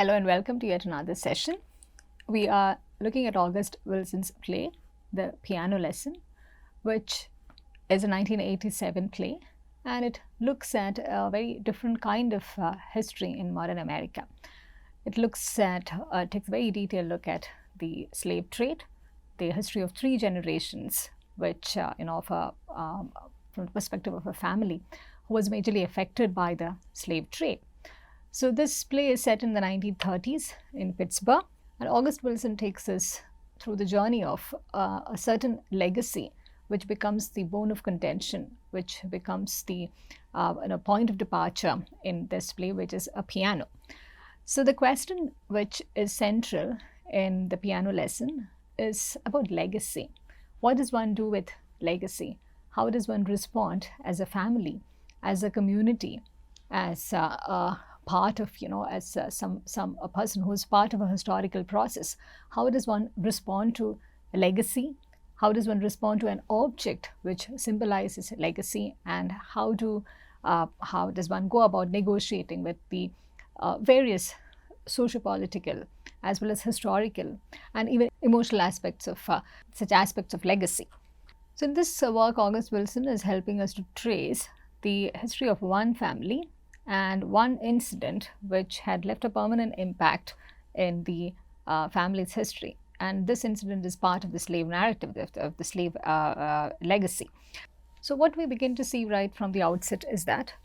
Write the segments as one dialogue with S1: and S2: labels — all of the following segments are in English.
S1: Hello and welcome to yet another session. We are looking at August Wilson's play, The Piano Lesson, which is a 1987 play, and it looks at a very different kind of history in modern America. It takes a very detailed look at the slave trade, the history of 3 generations, which from the perspective of a family who was majorly affected by the slave trade. So this play is set in the 1930s in Pittsburgh, and August Wilson takes us through the journey of a certain legacy which becomes the bone of contention, which becomes the point of departure in this play, which is a piano. So the question which is central in The Piano Lesson is about legacy. What does one do with legacy? How does one respond as a family, as a community, as a part of, as a person who is part of a historical process? How does one respond to a legacy? How does one respond to an object which symbolizes legacy? And how does one go about negotiating with the various socio-political as well as historical and even emotional aspects of such aspects of legacy? So in this work, August Wilson is helping us to trace the history of one family and one incident which had left a permanent impact in the family's history. And this incident is part of the slave narrative, of the slave legacy. So what we begin to see right from the outset is that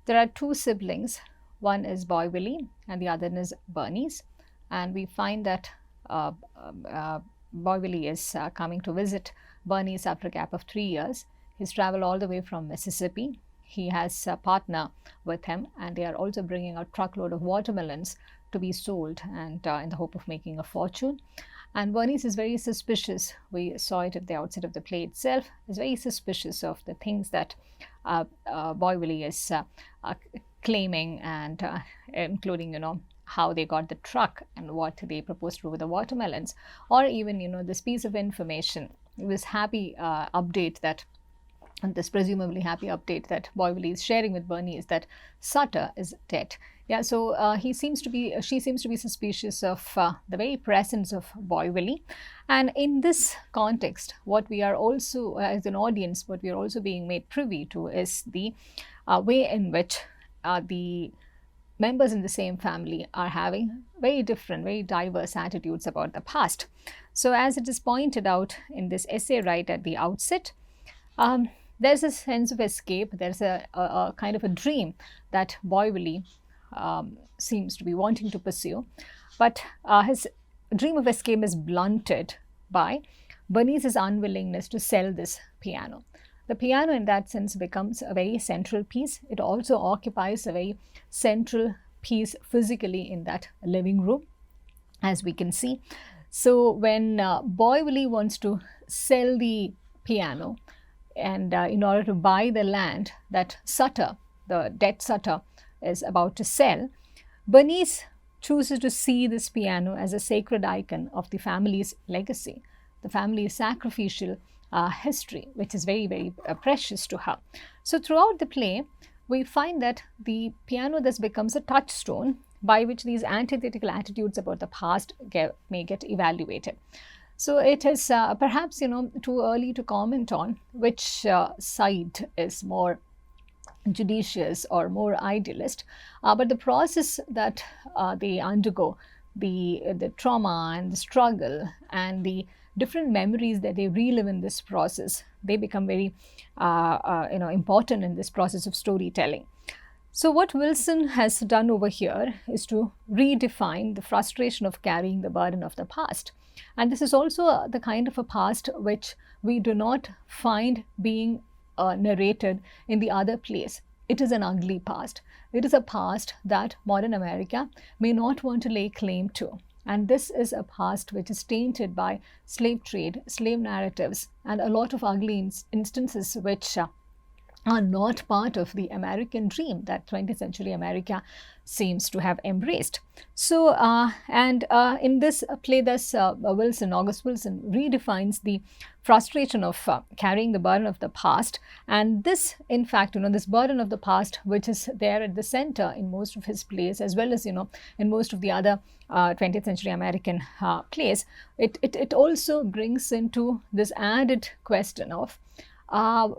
S1: there are 2 siblings. One is Boy Willie and the other is Bernice. And we find that Boy Willie is coming to visit Bernice after a gap of 3 years. He's traveled all the way from Mississippi. He has a partner with him, and they are also bringing a truckload of watermelons to be sold, and in the hope of making a fortune. And Bernice is very suspicious. We saw it at the outset of the play itself. Is very suspicious of the things that Boy Willie is claiming, and including, how they got the truck and what they proposed to do with the watermelons, or even, this piece of information, this happy update that. And this presumably happy update that Boy Willie is sharing with Bernice, that Sutter is dead. Yeah, so she seems to be suspicious of the very presence of Boy Willie. And in this context, what we are also, as an audience, what we are also being made privy to is the way in which the members in the same family are having very different, very diverse attitudes about the past. So as it is pointed out in this essay right at the outset, there's a sense of escape. There's a kind of a dream that Boy Willie seems to be wanting to pursue. But his dream of escape is blunted by Bernice's unwillingness to sell this piano. The piano in that sense becomes a very central piece. It also occupies a very central piece physically in that living room, as we can see. So when Boy Willie wants to sell the piano, and in order to buy the land that Sutter, the dead Sutter, is about to sell, Bernice chooses to see this piano as a sacred icon of the family's legacy, the family's sacrificial history, which is very, very precious to her. So throughout the play, we find that the piano thus becomes a touchstone by which these antithetical attitudes about the past may get evaluated. So it is perhaps, too early to comment on which side is more judicious or more idealist, but the process that they undergo, the trauma and the struggle and the different memories that they relive in this process, they become very important in this process of storytelling. So what Wilson has done over here is to redefine the frustration of carrying the burden of the past. And this is also the kind of a past which we do not find being narrated in the other plays. It is an ugly past. It is a past that modern America may not want to lay claim to. And this is a past which is tainted by slave trade, slave narratives, and a lot of ugly instances which are not part of the American dream that 20th century America seems to have embraced. So, in this play, thus, August Wilson redefines the frustration of carrying the burden of the past. And this, in fact, this burden of the past, which is there at the center in most of his plays, as well as, in most of the other 20th century American plays, it also brings into this added question of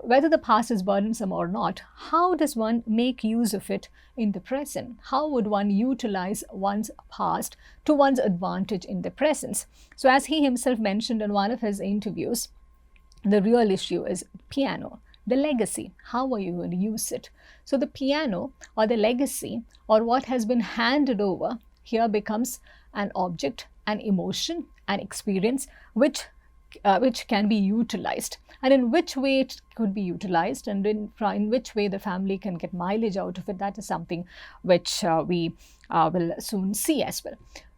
S1: whether the past is burdensome or not, how does one make use of it in the present? How would one utilize one's past to one's advantage in the present? So, as he himself mentioned in one of his interviews, the real issue is piano, the legacy. How are you going to use it? So, the piano or the legacy or what has been handed over here becomes an object, an emotion, an experience which can be utilized, and in which way it could be utilized, and in which way the family can get mileage out of it. That is something which we will soon see as well.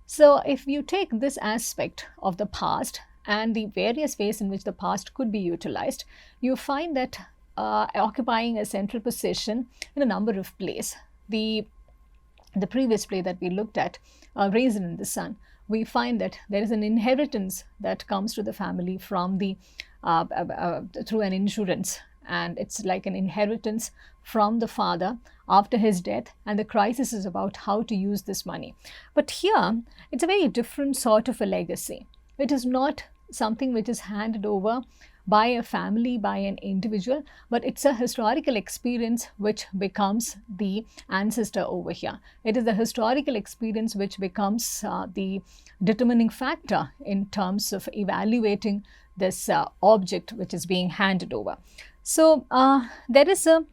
S1: So, if you take this aspect of the past and the various ways in which the past could be utilized, you find that occupying a central position in a number of plays. The previous play that we looked at, Raisin in the Sun, we find that there is an inheritance that comes to the family from the through an insurance, and it's like an inheritance from the father after his death, and the crisis is about how to use this money. But here it's a very different sort of a legacy. It is not something which is handed over by a family, by an individual, but it's a historical experience which becomes the ancestor over here. It is the historical experience which becomes the determining factor in terms of evaluating this object which is being handed over. So, there is an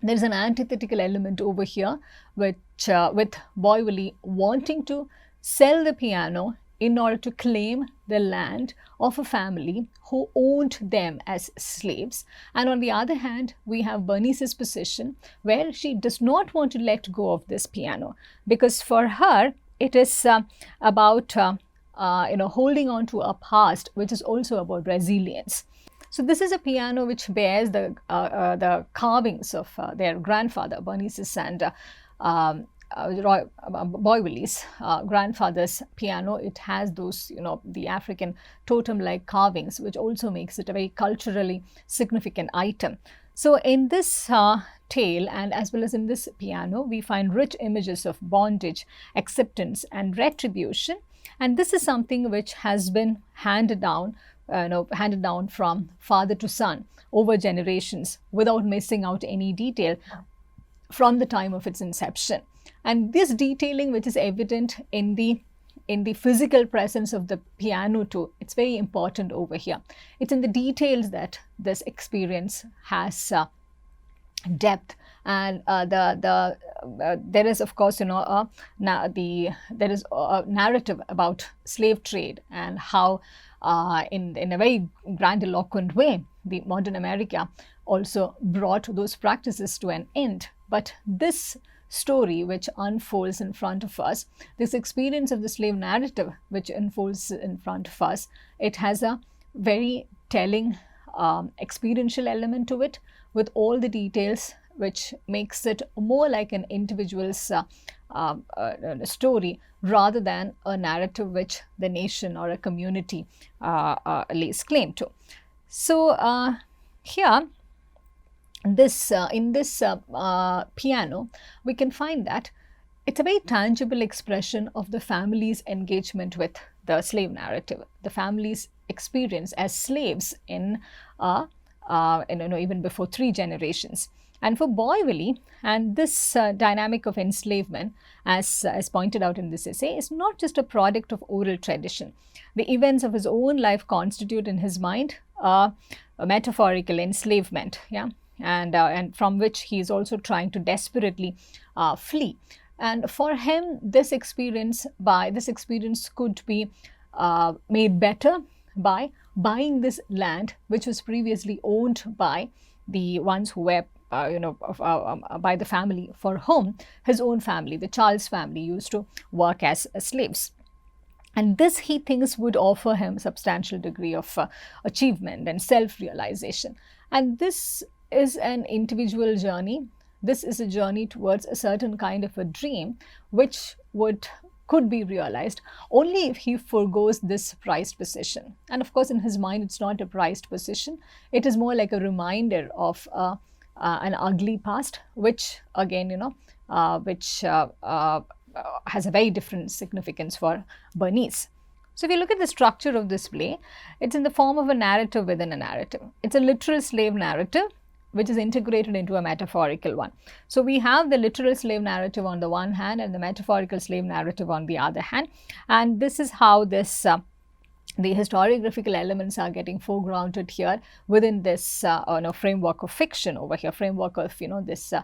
S1: antithetical element over here, which with Boyvili wanting to sell the piano in order to claim the land of a family who owned them as slaves. And on the other hand, we have Bernice's position where she does not want to let go of this piano, because for her it is about holding on to a past which is also about resilience. So this is a piano which bears the carvings of their grandfather, Bernice's and Boyvili's grandfather's piano. It has those, the African totem-like carvings, which also makes it a very culturally significant item. So in this tale, and as well as in this piano, we find rich images of bondage, acceptance, and retribution. And this is something which has been handed down from father to son over generations without missing out any detail from the time of its inception. And this detailing, which is evident in the physical presence of the piano too, it's very important over here. It's in the details that this experience has depth. And there is, of course, there is a narrative about slave trade and how in a very grandiloquent way the modern America also brought those practices to an end. But this story which unfolds in front of us, this experience of the slave narrative which unfolds in front of us, it has a very telling experiential element to it, with all the details, which makes it more like an individual's story rather than a narrative which the nation or a community lays claim to. So here, in this piano, we can find that it's a very tangible expression of the family's engagement with the slave narrative, the family's experience as slaves in even before 3 generations. And for Boyvili, and this dynamic of enslavement, as pointed out in this essay, is not just a product of oral tradition. The events of his own life constitute in his mind a metaphorical enslavement, and from which he is also trying to desperately flee. And for him, this experience could be made better by buying this land, which was previously owned by the ones who were by the family for whom his own family, the Charles family, used to work as slaves. And this, he thinks, would offer him substantial degree of achievement and self-realization. And this is an individual journey. This is a journey towards a certain kind of a dream which could be realized only if he forgoes this prized possession. And of course, in his mind, it's not a prized possession. It is more like a reminder of an ugly past, which again, has a very different significance for Bernice. So, if you look at the structure of this play, it's in the form of a narrative within a narrative. It's a literal slave narrative which is integrated into a metaphorical one. So, we have the literal slave narrative on the one hand and the metaphorical slave narrative on the other hand, and this is how this the historiographical elements are getting foregrounded here within this framework of fiction over here, framework of this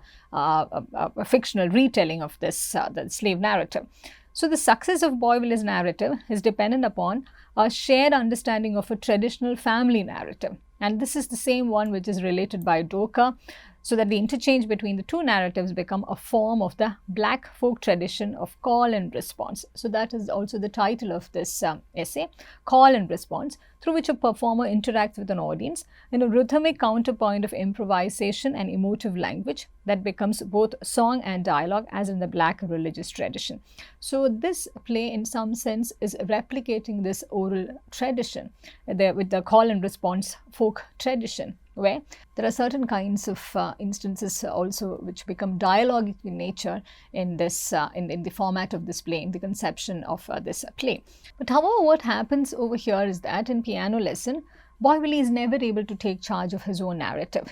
S1: fictional retelling of this the slave narrative. So, the success of Boisville's narrative is dependent upon a shared understanding of a traditional family narrative, and this is the same one which is related by Doka, so that the interchange between the two narratives become a form of the black folk tradition of call and response. So, that is also the title of this essay, Call and Response, through which a performer interacts with an audience in a rhythmic counterpoint of improvisation and emotive language that becomes both song and dialogue, as in the black religious tradition. So, this play in some sense is replicating this oral tradition with the call and response folk tradition, where there are certain kinds of instances also which become dialogic in nature in this in the format of this play, in the conception of this play. But however, what happens over here is that in Piano Lesson, Boisville is never able to take charge of his own narrative,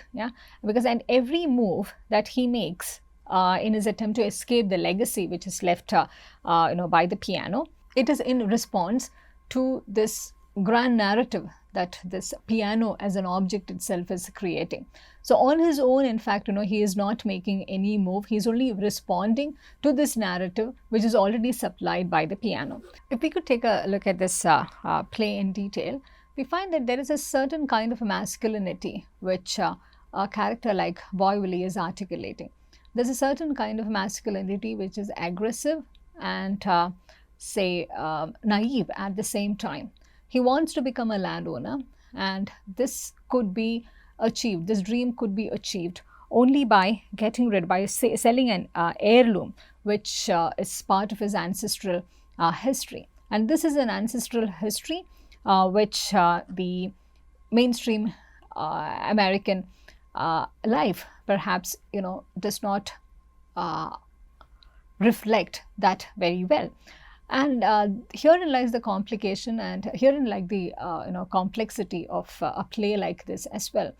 S1: because at every move that he makes in his attempt to escape the legacy which is left by the piano, it is in response to this grand narrative that this piano as an object itself is creating. So, on his own, in fact, he is not making any move. He is only responding to this narrative which is already supplied by the piano. If we could take a look at this play in detail, we find that there is a certain kind of masculinity which a character like Boisville is articulating. There's a certain kind of masculinity which is aggressive and naive at the same time. He wants to become a landowner, and this could be achieved, this dream could be achieved only by selling an heirloom which is part of his ancestral history. And this is an ancestral history which the mainstream American life perhaps does not reflect that very well. And herein lies the complication, and herein lies the complexity of a play like this as well.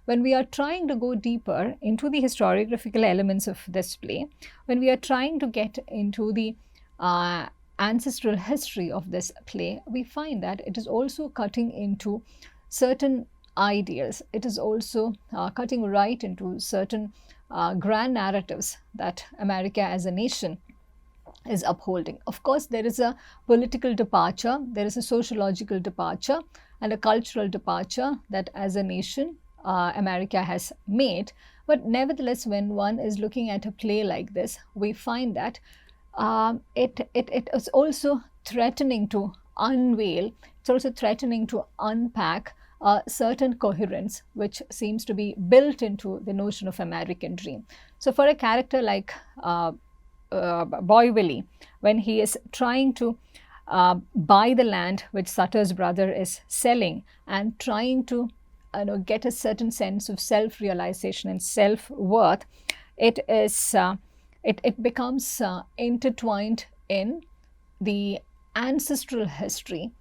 S1: When we are trying to go deeper into the historiographical elements of this play, when we are trying to get into the ancestral history of this play, we find that it is also cutting into certain ideals. It is also cutting right into certain grand narratives that America as a nation is upholding. Of course, there is a political departure, there is a sociological departure and a cultural departure that as a nation America has made. But nevertheless, when one is looking at a play like this, we find that it is also threatening to unveil, it's also threatening to unpack a certain coherence which seems to be built into the notion of American dream. So for a character like Boisville, when he is trying to buy the land which Sutter's brother is selling and trying to get a certain sense of self-realization and self-worth, it becomes intertwined in the ancestral history,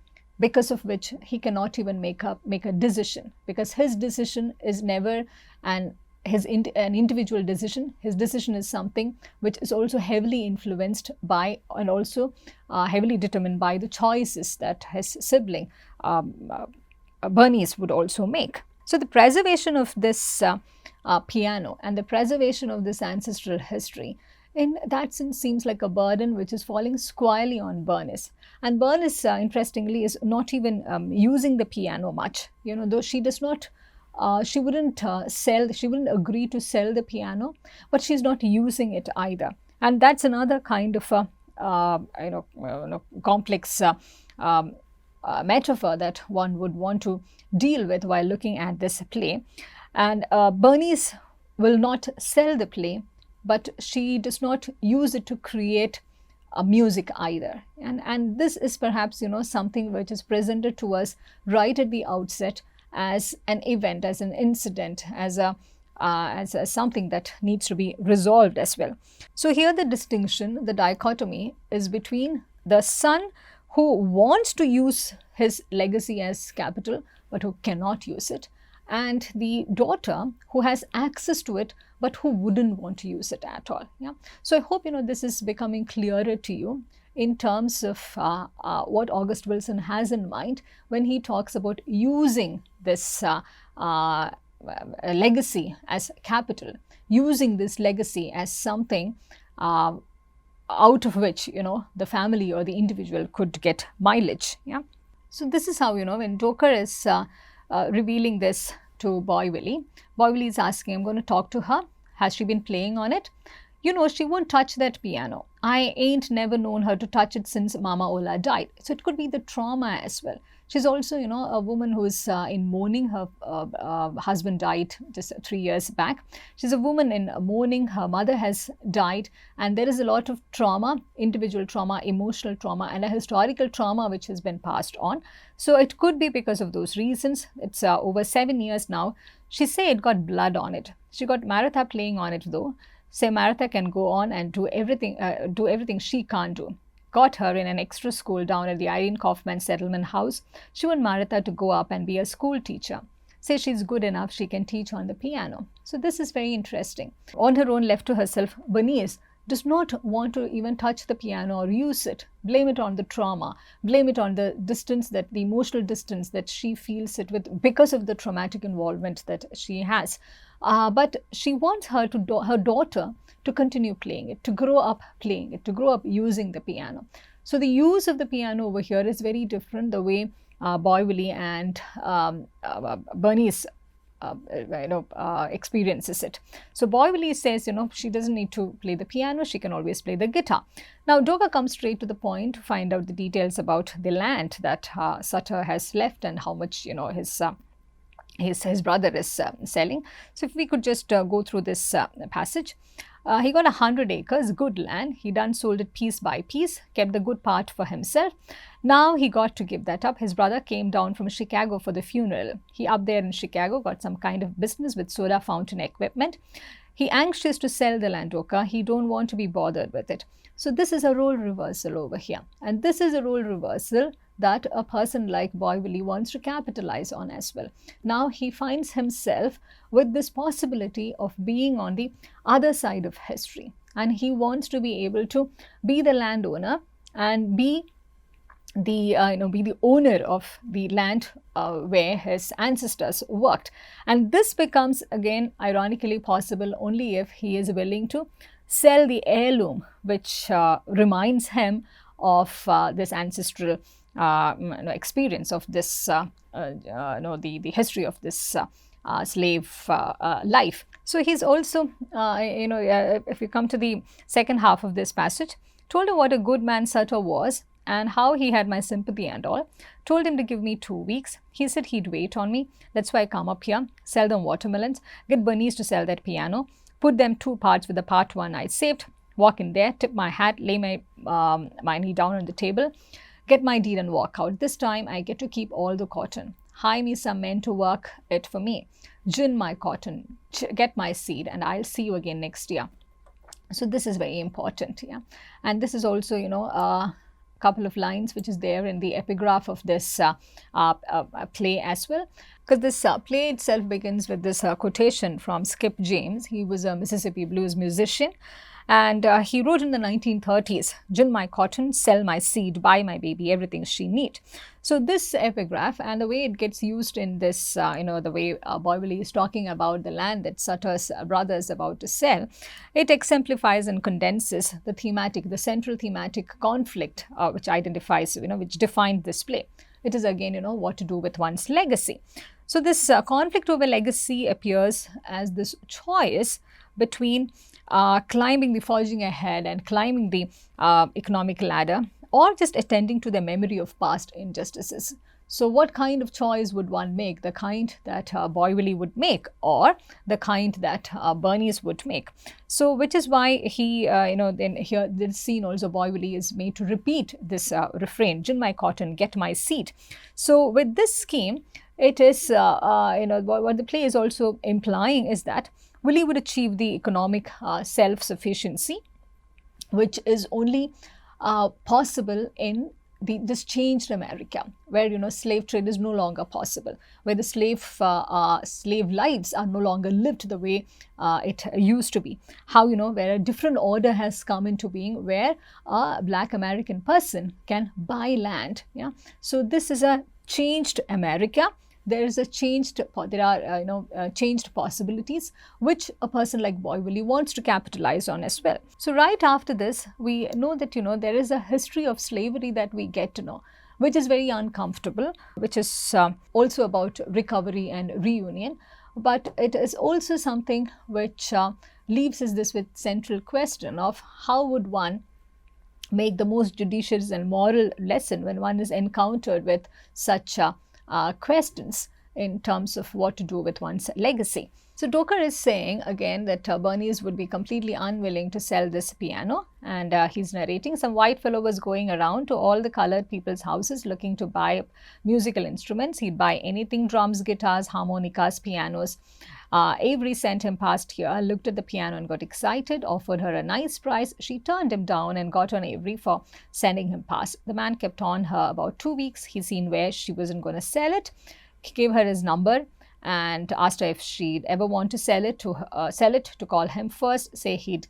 S1: because of which he cannot even make a decision, because his decision is never an individual decision. His decision is something which is also heavily influenced by and also heavily determined by the choices that his sibling Bernice would also make. So the preservation of this piano and the preservation of this ancestral history, in that sense, seems like a burden which is falling squarely on Bernice. And Bernice, interestingly, is not even using the piano much. Though she does not, she wouldn't agree to sell the piano, but she's not using it either. And that's another kind of complex metaphor that one would want to deal with while looking at this play. And Bernice will not sell the play, but she does not use it to create music either. And this is perhaps, something which is presented to us right at the outset as an event, as an incident, as a something that needs to be resolved as well. So here the distinction, the dichotomy is between the son who wants to use his legacy as capital but who cannot use it, and the daughter who has access to it but who wouldn't want to use it at all. Yeah. So I hope this is becoming clearer to you in terms of what August Wilson has in mind when he talks about using this legacy as capital, using this legacy as something out of which the family or the individual could get mileage. Yeah. So this is how when Joker is revealing this to Boy Willie is asking, I'm going to talk to her. Has she been playing on it? She won't touch that piano. I ain't never known her to touch it since Mama Ola died. So it could be the trauma as well. She's also, a woman who's in mourning. Her husband died just 3 years back. She's a woman in mourning. Her mother has died. And there is a lot of trauma, individual trauma, emotional trauma, and a historical trauma which has been passed on. So it could be because of those reasons. It's over 7 years now. She said it got blood on it. She got Maratha playing on it though. Say Maratha can go on and do everything she can't do. Got her in an extra school down at the Irene Kaufman Settlement House. She want Maratha to go up and be a school teacher. Say she's good enough, she can teach on the piano. So this is very interesting. On her own, left to herself, Bernice does not want to even touch the piano or use it. Blame it on the trauma. Blame it on the distance, the emotional distance that she feels it with because of the traumatic involvement that she has. But she wants her daughter to continue playing it, to grow up playing it, to grow up using the piano. So the use of the piano over here is very different the way Boy Willie and Bernice experiences it. So Boy Willie says, she doesn't need to play the piano, she can always play the guitar. Now Joker comes straight to the point to find out the details about the land that Sutter has left and how much, his brother is selling. So if we could just go through this passage. He got 100 acres, good land. He done sold it piece by piece, kept the good part for himself. Now he got to give that up. His brother came down from Chicago for the funeral. He up there in Chicago got some kind of business with soda fountain equipment. He anxious to sell the land, Joker. He don't want to be bothered with it. So this is a role reversal over here. And this is a role reversal that a person like Boy Willie wants to capitalize on as well. Now he finds himself with this possibility of being on the other side of history. And he wants to be able to be the landowner and be the owner of the land where his ancestors worked. And this becomes again ironically possible only if he is willing to sell the heirloom which reminds him of this ancestral experience of this the history of this slave life. So he's also if you come to the second half of this passage, told him what a good man Sutter was and how he had my sympathy and all. Told him to give me 2 weeks. He said he'd wait on me. That's why I come up here, sell them watermelons, get Bernice to sell that piano, put them 2 parts with the part 1 I saved, walk in there, tip my hat, lay my knee down on the table, get my deed and walk out. This time I get to keep all the cotton. Hire me some men to work it for me. Gin my cotton, get my seed, and I'll see you again next year. So this is very important. Yeah. And this is also, a couple of lines which is there in the epigraph of this play as well. Because this play itself begins with this quotation from Skip James. He was a Mississippi blues musician. And he wrote in the 1930s, gin my cotton, sell my seed, buy my baby everything she need. So this epigraph and the way it gets used in this, the way Boy Willie is talking about the land that Sutter's brother is about to sell, it exemplifies and condenses the central thematic conflict which identifies, which defined this play. It is again, what to do with one's legacy. So this conflict over legacy appears as this choice between forging ahead and climbing the economic ladder or just attending to the memory of past injustices. So, what kind of choice would one make? The kind that Boyvili would make, or the kind that Bernice would make? So, which is why he, then here this scene also Boyvili is made to repeat this refrain: "Gin my cotton, get my seat." So, with this scheme, it is what the play is also implying is that Willie would achieve the economic self-sufficiency, which is only possible in this changed America, where slave trade is no longer possible, where the slave lives are no longer lived the way it used to be. How where a different order has come into being, where a Black American person can buy land. Yeah, so this is a changed America. There is a changed, there are changed possibilities which a person like Boyvili wants to capitalize on as well. So right after this, we know that there is a history of slavery that we get to know, which is very uncomfortable, which is also about recovery and reunion, but it is also something which leaves us this with central question of how would one make the most judicious and moral lesson when one is encountered with such questions in terms of what to do with one's legacy. So Doker is saying again that Bernice would be completely unwilling to sell this piano, and he's narrating some white fellow was going around to all the colored people's houses looking to buy musical instruments. He'd buy anything: drums, guitars, harmonicas, pianos. Avery sent him past here, looked at the piano and got excited, offered her a nice price. She turned him down and got on Avery for sending him past. The man kept on her about 2 weeks. He seen where she wasn't going to sell it. He gave her his number and asked her if she'd ever want to sell it to call him first, say he'd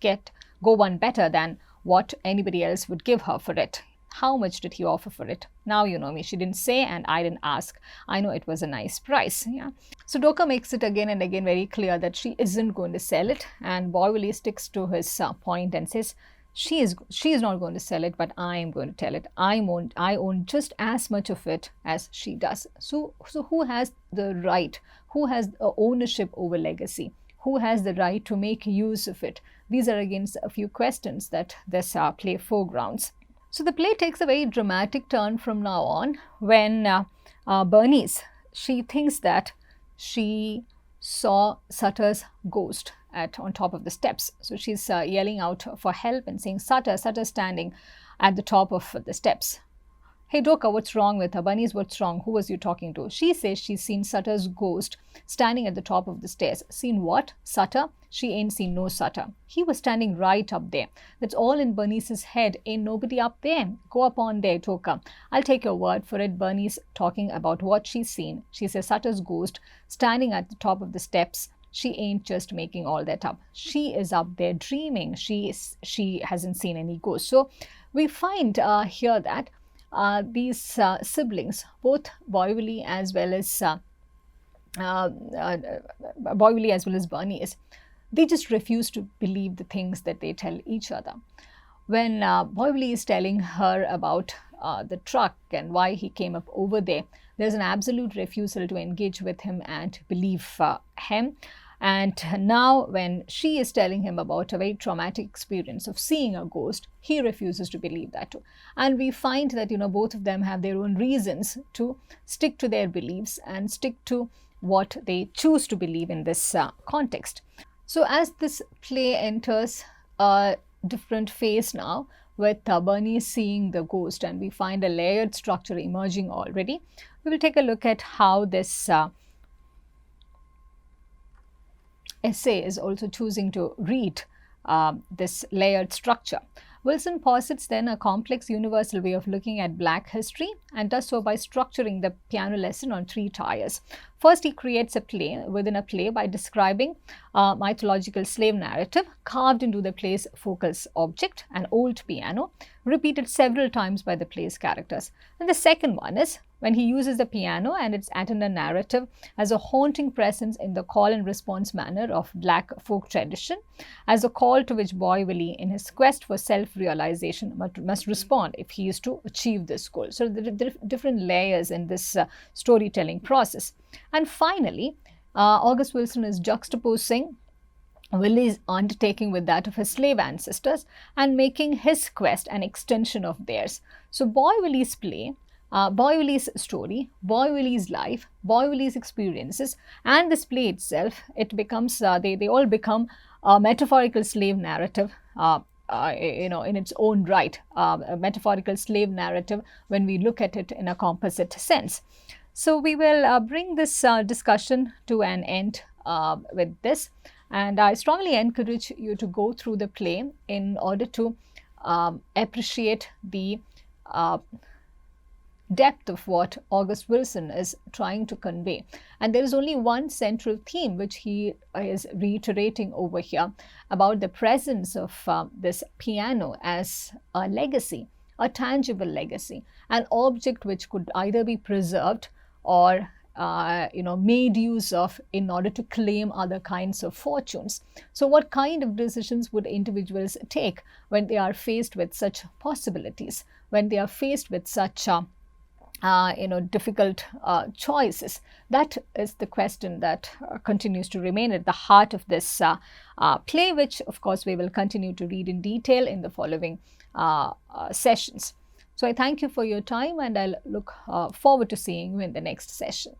S1: go one better than what anybody else would give her for it. How much did he offer for it? Now you know me. She didn't say and I didn't ask. I know it was a nice price. Yeah. So Doker makes it again and again very clear that she isn't going to sell it, and Boyvili sticks to his point and says she is not going to sell it, but I am going to tell it. I own just as much of it as she does. So who has the right? Who has ownership over legacy? Who has the right to make use of it? These are again a few questions that this play foregrounds. So the play takes a very dramatic turn from now on when Bernice, she thinks that she saw Sutter's ghost on top of the steps. So she's yelling out for help and saying, Sutter, standing at the top of the steps. Hey Doker, what's wrong with her? Bernice, what's wrong? Who was you talking to? She says she's seen Sutter's ghost standing at the top of the stairs. Seen what? Sutter? She ain't seen no Sutter. He was standing right up there. That's all in Bernice's head. Ain't nobody up there. Go up on there, Doker. I'll take your word for it. Bernice talking about what she's seen. She says Sutter's ghost standing at the top of the steps. She ain't just making all that up. She is up there dreaming. She hasn't seen any ghost. So we find here that these siblings, both Boyvili as well as Bernice, they just refuse to believe the things that they tell each other. When Boyvili is telling her about the truck and why he came up over there, there's an absolute refusal to engage with him and believe him. And now when she is telling him about a very traumatic experience of seeing a ghost, he refuses to believe that too. And we find that, both of them have their own reasons to stick to their beliefs and stick to what they choose to believe in this context. So as this play enters a different phase now, with Bernice seeing the ghost, and we find a layered structure emerging already, we will take a look at how this essay is also choosing to read this layered structure. Wilson posits then a complex universal way of looking at Black history and does so by structuring the piano lesson on 3 tiers. First, he creates a play within a play by describing a mythological slave narrative carved into the play's focal object, an old piano, repeated several times by the play's characters. And the second one is when he uses the piano and its attendant narrative as a haunting presence in the call and response manner of Black folk tradition, as a call to which Boyvili, in his quest for self-realization, must respond if he is to achieve this goal. So there are different layers in this storytelling process. And finally, August Wilson is juxtaposing Willie's undertaking with that of his slave ancestors and making his quest an extension of theirs. So, Boy Willie's play, Boy Willie's story, Boy Willie's life, Boy Willie's experiences, and this play itself, it becomes, they all become a metaphorical slave narrative. In its own right, a metaphorical slave narrative when we look at it in a composite sense. So, we will bring this discussion to an end with this. And I strongly encourage you to go through the play in order to appreciate the depth of what August Wilson is trying to convey. And there is only one central theme which he is reiterating over here about the presence of this piano as a legacy, a tangible legacy, an object which could either be preserved or made use of in order to claim other kinds of fortunes. So, what kind of decisions would individuals take when they are faced with such possibilities, when they are faced with such difficult choices? That is the question that continues to remain at the heart of this play, which of course we will continue to read in detail in the following sessions. So I thank you for your time, and I'll look forward to seeing you in the next session.